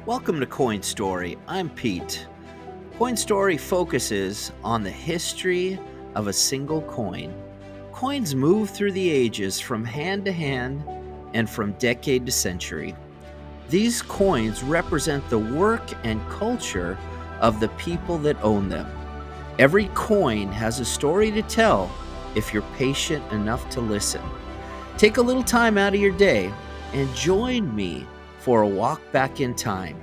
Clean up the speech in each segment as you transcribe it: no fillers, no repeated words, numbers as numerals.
Welcome to Coin Story. I'm Pete. Coin Story focuses on the history of a single coin. Coins move through the ages from hand to hand and from decade to century. These coins represent the work and culture of the people that own them. Every coin has a story to tell if you're patient enough to listen. Take a little time out of your day and join me for a walk back in time.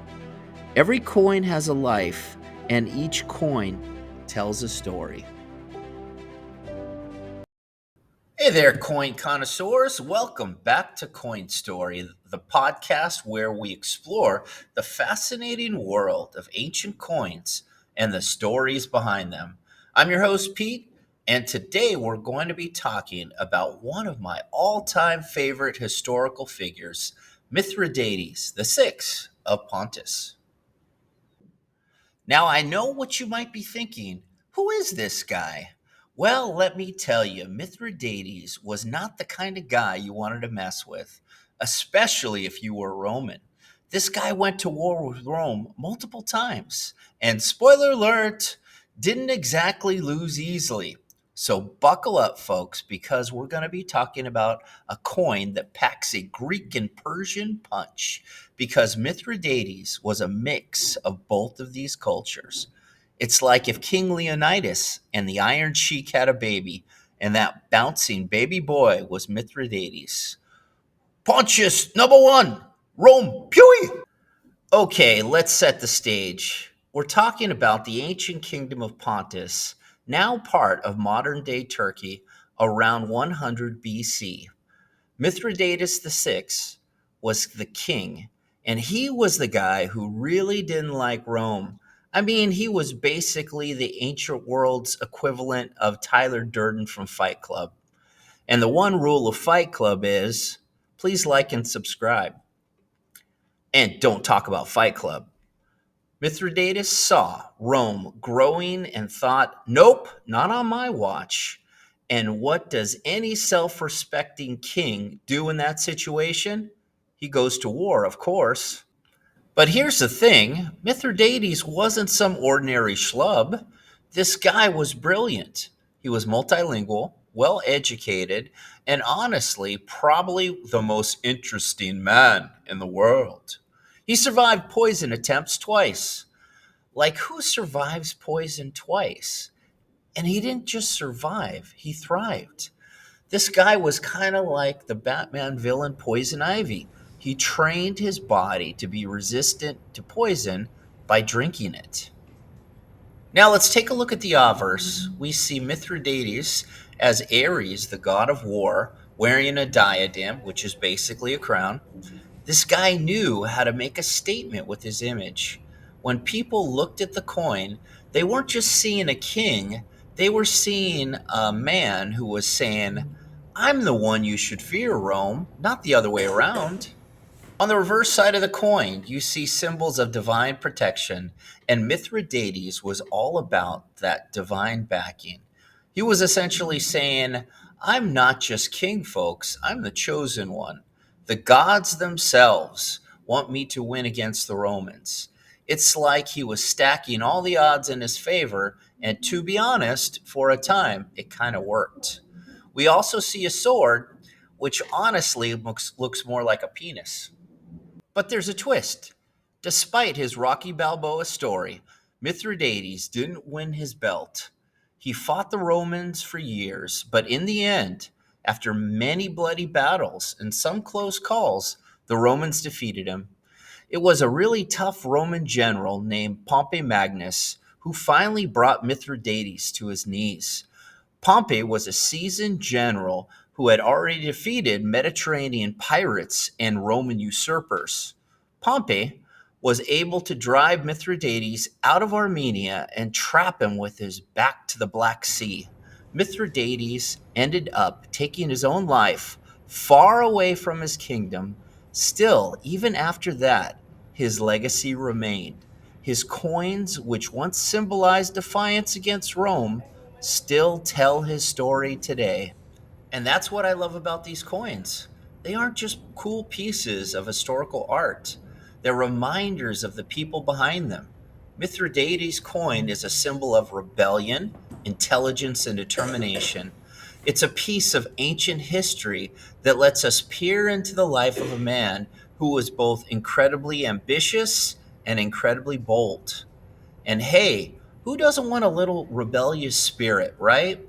Every coin has a life, and each coin tells a story. Hey there, coin connoisseurs. Welcome back to Coin Story, the podcast where we explore the fascinating world of ancient coins and the stories behind them. I'm your host, Pete, and today we're going to be talking about one of my all time favorite historical figures, Mithridates VI of Pontus. Now, I know what you might be thinking. Who is this guy? Well, let me tell you, Mithridates was not the kind of guy you wanted to mess with, especially if you were Roman. This guy went to war with Rome multiple times, and spoiler alert, didn't exactly lose easily. So buckle up, folks, because we're going to be talking about a coin that packs a Greek and Persian punch because Mithridates was a mix of both of these cultures. It's like if King Leonidas and the Iron Sheik had a baby, and that bouncing baby boy was Mithridates. Pontius, number one, Rome, Pewee! Okay, let's set the stage. We're talking about the ancient kingdom of Pontus, now part of modern day Turkey, around 100 BC. Mithridates VI was the king, and he was the guy who really didn't like Rome. I mean, he was basically the ancient world's equivalent of Tyler Durden from Fight Club. And the one rule of Fight Club is please like and subscribe. And don't talk about Fight Club. Mithridates saw Rome growing and thought, nope, not on my watch. And what does any self respecting king do in that situation? He goes to war, of course. But here's the thing, Mithridates wasn't some ordinary schlub. This guy was brilliant. He was multilingual, well educated, and honestly, probably the most interesting man in the world. He survived poison attempts twice. Like, who survives poison twice? And he didn't just survive, he thrived. This guy was kind of like the Batman villain Poison Ivy. He trained his body to be resistant to poison by drinking it. Now let's take a look at the obverse. We see Mithridates as Ares, the god of war, wearing a diadem, which is basically a crown. This guy knew how to make a statement with his image. When people looked at the coin, they weren't just seeing a king, they were seeing a man who was saying, I'm the one you should fear, Rome, not the other way around. On the reverse side of the coin, you see symbols of divine protection, and Mithridates was all about that divine backing. He was essentially saying, I'm not just king, folks, I'm the chosen one. The gods themselves want me to win against the Romans. It's like he was stacking all the odds in his favor, and to be honest, for a time, it kind of worked. We also see a sword, which honestly looks more like a penis. But there's a twist. Despite his Rocky Balboa story, Mithridates didn't win his belt. He fought the Romans for years, but in the end, after many bloody battles and some close calls, the Romans defeated him. It was a really tough Roman general named Pompey Magnus who finally brought Mithridates to his knees. Pompey was a seasoned general who had already defeated Mediterranean pirates and Roman usurpers. Pompey was able to drive Mithridates out of Armenia and trap him with his back to the Black Sea. Mithridates ended up taking his own life far away from his kingdom. Still, even after that, his legacy remained. His coins, which once symbolized defiance against Rome, still tell his story today. And that's what I love about these coins. They aren't just cool pieces of historical art. They're reminders of the people behind them. Mithridates' coin is a symbol of rebellion, intelligence, and determination. It's a piece of ancient history that lets us peer into the life of a man who was both incredibly ambitious and incredibly bold. And hey, who doesn't want a little rebellious spirit, right?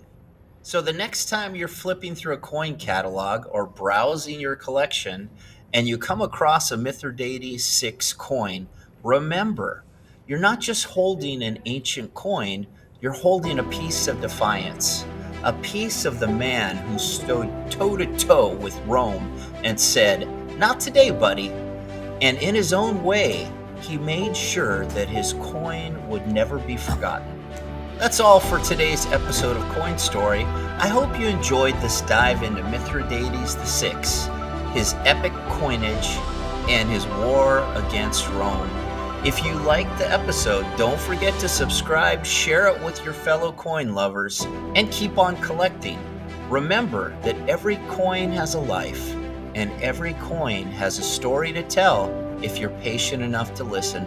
So the next time you're flipping through a coin catalog or browsing your collection and you come across a Mithridates VI coin, remember, you're not just holding an ancient coin, you're holding a piece of defiance, a piece of the man who stood toe to toe with Rome and said, "Not today, buddy." And in his own way, he made sure that his coin would never be forgotten. That's all for today's episode of Coin Story. I hope you enjoyed this dive into Mithridates VI, his epic coinage, and his war against Rome. If you liked the episode, don't forget to subscribe, share it with your fellow coin lovers, and keep on collecting. Remember that every coin has a life, and every coin has a story to tell if you're patient enough to listen.